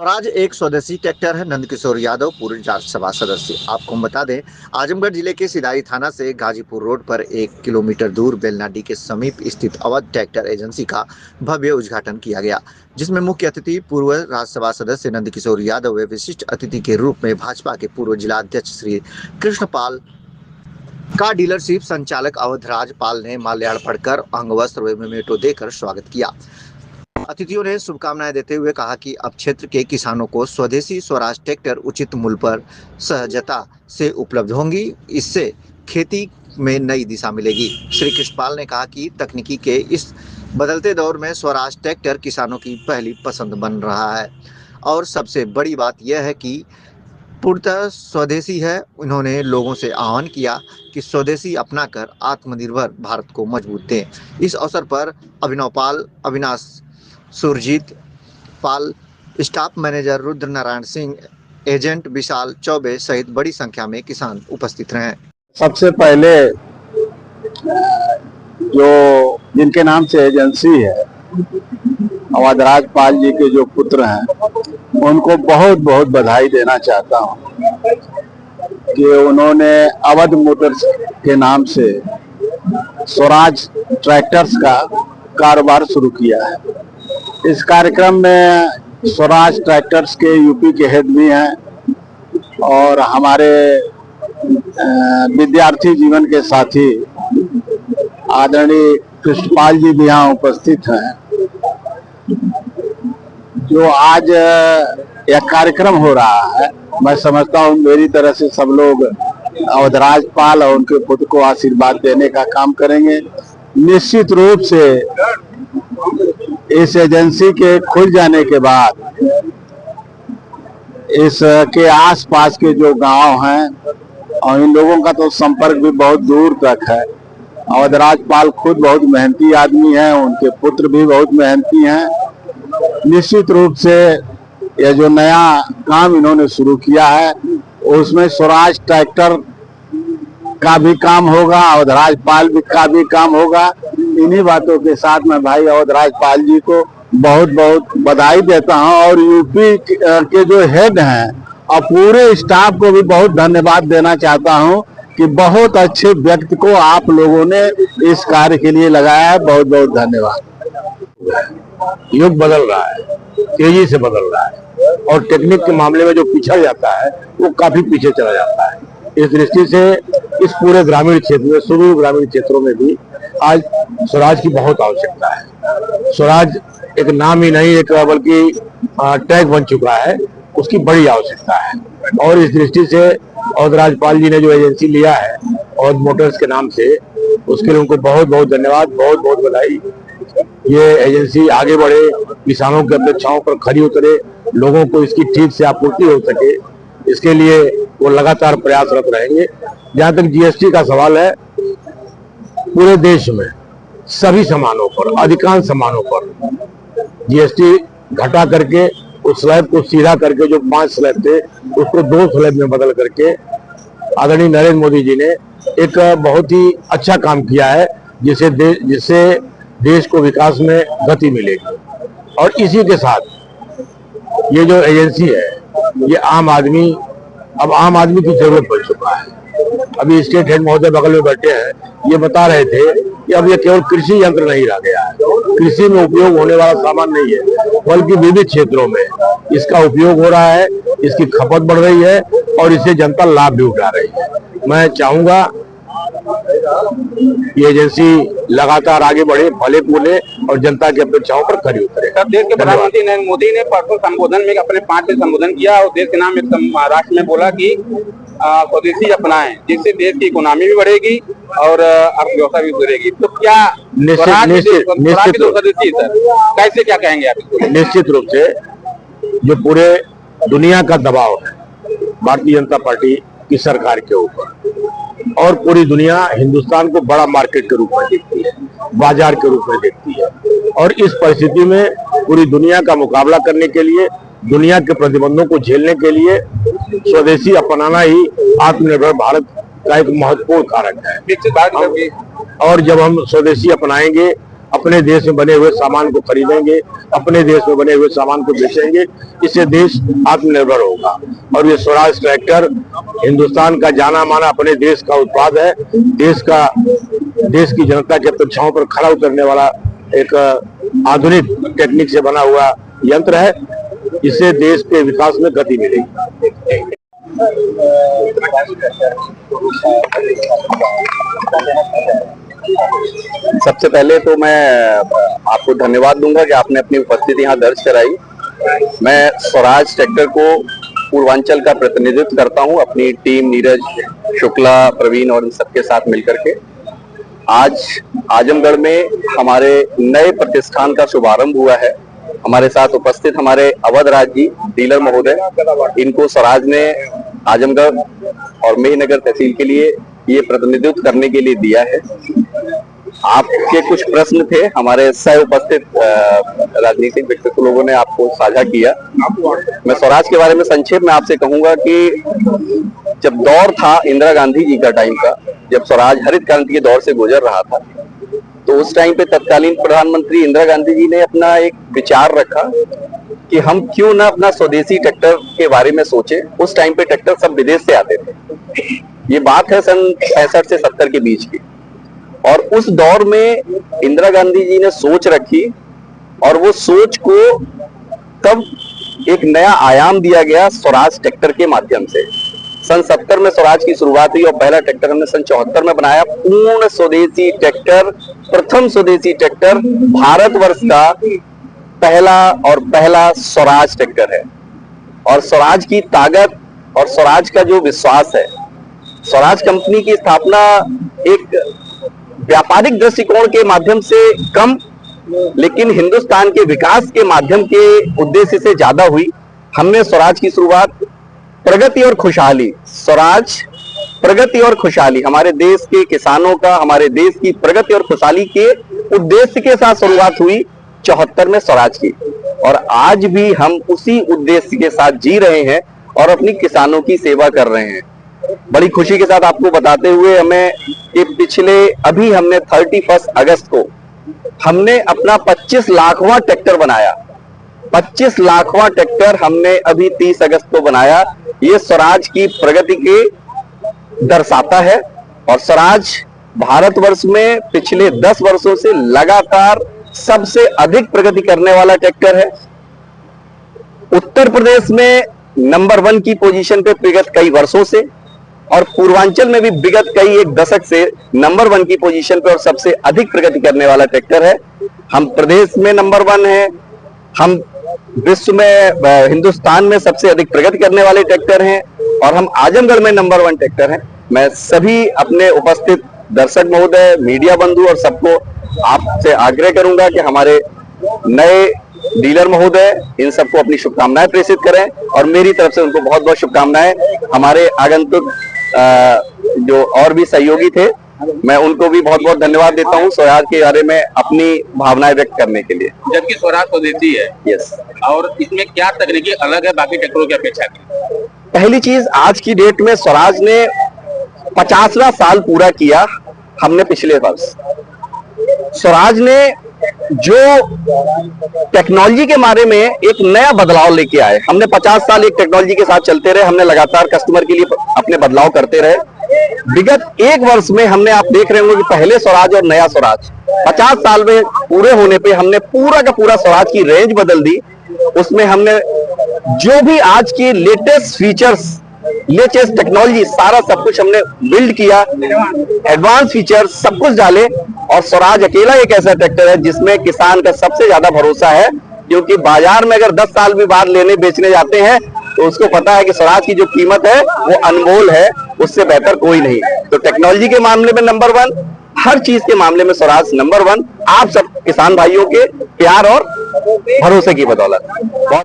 स्वराज एक स्वदेशी ट्रैक्टर है। नंदकिशोर यादव पूर्व राज्यसभा सदस्य। आपको हम बता दें, आजमगढ़ जिले के सिधाई थाना से गाजीपुर रोड पर 1 किलोमीटर दूर बेलनाडी के समीप स्थित अवध ट्रैक्टर एजेंसी का भव्य उद्घाटन किया गया, जिसमें मुख्य अतिथि पूर्व राज्यसभा सदस्य नंदकिशोर यादव व विशिष्ट अतिथि के रूप में भाजपा के पूर्व जिला अध्यक्ष श्री कृष्णपाल का डीलरशिप संचालक अवधराज पाल ने माल्यार्पण कर अंग वस्त्र व मेमेंटो देकर स्वागत किया। अतिथियों ने शुभकामनाएं देते हुए कहा कि अब क्षेत्र के किसानों को स्वदेशी स्वराज ट्रैक्टर उचित मूल्य पर सहजता से उपलब्ध होंगी। इससे खेती में नई दिशा मिलेगी। श्री कृष्णपाल ने कहा कि तकनीकी के इस बदलते दौर में स्वराज ट्रैक्टर किसानों की पहली पसंद बन रहा है और सबसे बड़ी बात यह है कि पूर्णतः स्वदेशी है। उन्होंने लोगों से आह्वान किया कि स्वदेशी अपनाकर आत्मनिर्भर भारत को मजबूत दें। इस अवसर पर Abhinav Pal, Avinash, Surjeet Pal, staff manager Rudra Narayan Singh, agent Vishal Chaubey सहित बड़ी संख्या में किसान उपस्थित रहे। सबसे पहले जो जिनके नाम से एजेंसी है, अवधराज पाल जी के जो पुत्र हैं, उनको बहुत बहुत बधाई देना चाहता हूं कि उन्होंने अवध मोटर्स के नाम से स्वराज ट्रैक्टर्स का कारोबार शुरू किया है। इस कार्यक्रम में स्वराज ट्रैक्टर्स के यूपी के हेड भी हैं और हमारे विद्यार्थी जीवन के साथी आदरणीय कृष्णपाल जी भी यहाँ उपस्थित हैं। जो आज यह कार्यक्रम हो रहा है, मैं समझता हूँ मेरी तरह से सब लोग अवधराज पाल और उनके पुत्र को आशीर्वाद देने का काम करेंगे। निश्चित रूप से इस एजेंसी के खुल जाने के बाद इसके आसपास के जो गांव हैं और इन लोगों का तो संपर्क भी बहुत दूर तक है। अवधराज पाल खुद बहुत मेहनती आदमी हैं, उनके पुत्र भी बहुत मेहनती हैं। निश्चित रूप से यह जो नया काम इन्होंने शुरू किया है उसमें स्वराज ट्रैक्टर का भी काम होगा, अवधराज पाल का भी काम होगा। इन्हीं बातों के साथ मैं भाई अवधराज पाल जी को बहुत बहुत बधाई देता हूं और यूपी के जो हेड हैं और पूरे स्टाफ को भी बहुत धन्यवाद देना चाहता हूं कि बहुत अच्छे व्यक्ति को आप लोगों ने इस कार्य के लिए लगाया है। बहुत बहुत धन्यवाद। युग बदल रहा है, तेजी से बदल रहा है और टेक्निक के मामले में जो पिछड़ जाता है वो काफी पीछे चला जाता है। इस दृष्टि से इस पूरे ग्रामीण क्षेत्र में, सुदूर ग्रामीण क्षेत्रों में भी आज स्वराज की बहुत आवश्यकता है। स्वराज एक नाम ही नहीं, एक बल्कि टैग बन चुका है, उसकी बड़ी आवश्यकता है। और इस दृष्टि से अवधराज पाल जी ने जो एजेंसी लिया है अवध मोटर्स के नाम से, उसके लिए उनको बहुत बहुत धन्यवाद, बहुत बहुत बधाई। ये एजेंसी आगे बढ़े, किसानों की अपेक्षाओं पर खरी उतरे, लोगों को इसकी ठीक से आपूर्ति हो सके, इसके लिए वो लगातार प्रयासरत रहेंगे। जहां तक जीएसटी का सवाल है, पूरे देश में सभी सामानों पर, अधिकांश सामानों पर जीएसटी घटा करके उस स्लैब को सीधा करके जो 5 स्लैब थे उसको 2 स्लैब में बदल करके आदरणीय नरेंद्र मोदी जी ने एक बहुत ही अच्छा काम किया है, जिससे देश को विकास में गति मिलेगी। और इसी के साथ ये जो एजेंसी है, ये आम आदमी की जरूरत पड़ चुका है। अभी स्टेट हेड महोदय बगल में बैठे हैं, ये बता रहे थे कि अब ये केवल कृषि यंत्र नहीं रह गया है, कृषि में उपयोग होने वाला सामान नहीं है, बल्कि विविध क्षेत्रों में इसका उपयोग हो रहा है, इसकी खपत बढ़ रही है और इससे जनता लाभ भी उठा रही है। मैं चाहूंगा ये एजेंसी लगातार आगे बढ़े, फले फूले और जनता की अपेक्षाओं पर खरी उतरे। देश के प्रधानमंत्री नरेंद्र मोदी ने परसों संबोधन में अपने 5 से संबोधन किया और देश के नाम एक महाराष्ट्र में बोला कि स्वदेशी अपनाएं, जिससे देश की इकोनॉमी भी बढ़ेगी और अर्थव्यवस्था भी बढ़ेगी। तो क्या स्वदेशी सर कैसे, क्या कहेंगे आप? निश्चित रूप से जो पूरे दुनिया का दबाव है भारतीय जनता पार्टी की सरकार के ऊपर, और पूरी दुनिया हिंदुस्तान को बड़ा मार्केट के रूप में देखती है, बाजार के रूप में देखती है, और इस परिस्थिति में पूरी दुनिया का मुकाबला करने के लिए, दुनिया के प्रतिबंधों को झेलने के लिए स्वदेशी अपनाना ही आत्मनिर्भर भारत का एक महत्वपूर्ण कारक है। और जब हम स्वदेशी अपनाएंगे अपने देश में बने हुए सामान को खरीदेंगे, अपने देश में बने हुए सामान को बेचेंगे। इससे देश आत्मनिर्भर होगा। और ये स्वराज ट्रैक्टर हिंदुस्तान का जाना माना अपने देश का उत्पाद है। देश की जनता के अपेक्षाओं पर खरा उतरने वाला एक आधुनिक टेक्निक से बना हुआ यंत्र है। इससे देश के विकास में गति मिलेगी। सबसे पहले तो मैं आपको धन्यवाद दूंगा कि आपने अपनी उपस्थिति यहाँ दर्ज कराई। मैं स्वराज ट्रैक्टर को पूर्वांचल का प्रतिनिधित्व करता हूँ, अपनी टीम नीरज शुक्ला, प्रवीण और इन सबके साथ मिलकर के। आज आजमगढ़ में हमारे नए प्रतिष्ठान का शुभारंभ हुआ है। हमारे साथ उपस्थित हमारे अवध राज जी, डीलर महोदय, इनको स्वराज ने आजमगढ़ और मेहनगर तहसील के लिए ये प्रतिनिधित्व करने के लिए दिया है। आपके कुछ प्रश्न थे, हमारे सह उपस्थित राजनीतिक व्यक्तित्व लोगों ने आपको साझा किया। मैं स्वराज के बारे में संक्षेप में आपसे कहूंगा कि जब दौर था इंदिरा गांधी जी का टाइम का, जब स्वराज हरित क्रांति के दौर से गुजर रहा था, तो उस टाइम पे तत्कालीन प्रधानमंत्री इंदिरा गांधी जी ने अपना एक विचार रखा कि हम क्यों ना अपना स्वदेशी ट्रैक्टर के बारे में सोचे। उस टाइम पे ट्रैक्टर सब विदेश से आते थे। ये बात है सन 65 से 70 के बीच की। और उस दौर में इंदिरा गांधी जी ने सोच रखी और वो सोच को तब एक नया आयाम दिया गया स्वराज ट्रैक्टर के माध्यम से। सन 70 में स्वराज की शुरुआत हुई और पहला ट्रैक्टर हमने सन 74 में बनाया। पूर्ण स्वदेशी ट्रैक्टर, प्रथम स्वदेशी ट्रैक्टर, भारतवर्ष का पहला स्वराज ट्रैक्टर है। और स्वराज की ताकत और स्वराज का जो विश्वास है, स्वराज कंपनी की स्थापना एक व्यापारिक दृष्टिकोण के माध्यम से कम, लेकिन हिंदुस्तान के विकास के माध्यम के उद्देश्य से ज्यादा हुई। हमने स्वराज की शुरुआत प्रगति और खुशहाली, स्वराज प्रगति और खुशहाली, हमारे देश के किसानों का, हमारे देश की प्रगति और खुशहाली के उद्देश्य के साथ शुरुआत हुई 74 में स्वराज की। और आज भी हम उसी उद्देश्य के साथ जी रहे हैं और अपनी किसानों की सेवा कर रहे हैं। बड़ी खुशी के साथ आपको बताते हुए हमें कि अभी हमने 31 अगस्त को हमने अपना 25 लाखवां ट्रैक्टर बनाया। 25 लाखवां ट्रैक्टर हमने अभी 30 अगस्त को बनाया। ये स्वराज की प्रगति के दर्शाता है। और स्वराज भारतवर्ष में पिछले 10 वर्षों से लगातार सबसे अधिक प्रगति करने वाला ट्रैक्टर है। उत्तर प्रदेश में नंबर 1 की पोजीशन पे विगत कई वर्षों से, और पूर्वांचल में भी विगत कई एक दशक से नंबर 1 की पोजीशन पे और सबसे अधिक प्रगति करने वाला ट्रैक्टर है। हम प्रदेश में नंबर 1 है, हम विश्व में, हिंदुस्तान में सबसे अधिक प्रगति करने वाले ट्रैक्टर हैं, और हम आजमगढ़ में नंबर 1 ट्रैक्टर हैं। मैं सभी अपने उपस्थित दर्शक महोदय, मीडिया बंधु और सबको आपसे आग्रह करूंगा कि हमारे नए डीलर महोदय इन सबको अपनी शुभकामनाएं प्रेषित करें, और मेरी तरफ से उनको बहुत बहुत शुभकामनाएं। हमारे आगंतुक जो और भी सहयोगी थे, मैं उनको भी बहुत बहुत धन्यवाद देता हूं स्वराज के बारे में अपनी भावनाएं व्यक्त करने के लिए। जबकि स्वराज स्वदेशी है, यस, और इसमें क्या तकनीकी अलग है बाकी ट्रैक्टरों की अपेक्षा? पहली चीज, आज की डेट में स्वराज ने 50वां साल पूरा किया। हमने पिछले वर्ष स्वराज ने जो टेक्नोलॉजी के बारे में एक नया बदलाव लेके आए। हमने 50 साल एक टेक्नोलॉजी के साथ चलते रहे, हमने लगातार कस्टमर के लिए अपने बदलाव करते रहे। विगत 1 वर्ष में हमने, आप देख रहे होंगे कि पहले स्वराज और नया स्वराज, 50 साल में पूरे होने पे हमने पूरा का पूरा स्वराज की रेंज बदल दी। उसमें हमने जो भी आज की लेटेस्ट फीचर्स, लेटेस्ट टेक्नोलॉजी, सारा सब कुछ हमने बिल्ड किया, एडवांस फीचर्स सब कुछ डाले। और स्वराज अकेला एक ऐसा ट्रैक्टर है जिसमें किसान का सबसे ज्यादा भरोसा है, क्योंकि बाजार में अगर 10 साल भी बाद लेने बेचने जाते हैं तो उसको पता है कि स्वराज की जो कीमत है वो अनमोल है, उससे बेहतर कोई नहीं। तो टेक्नोलॉजी के मामले में नंबर 1, हर चीज के मामले में स्वराज नंबर 1, आप सब किसान भाइयों के प्यार और भरोसे की बदौलत।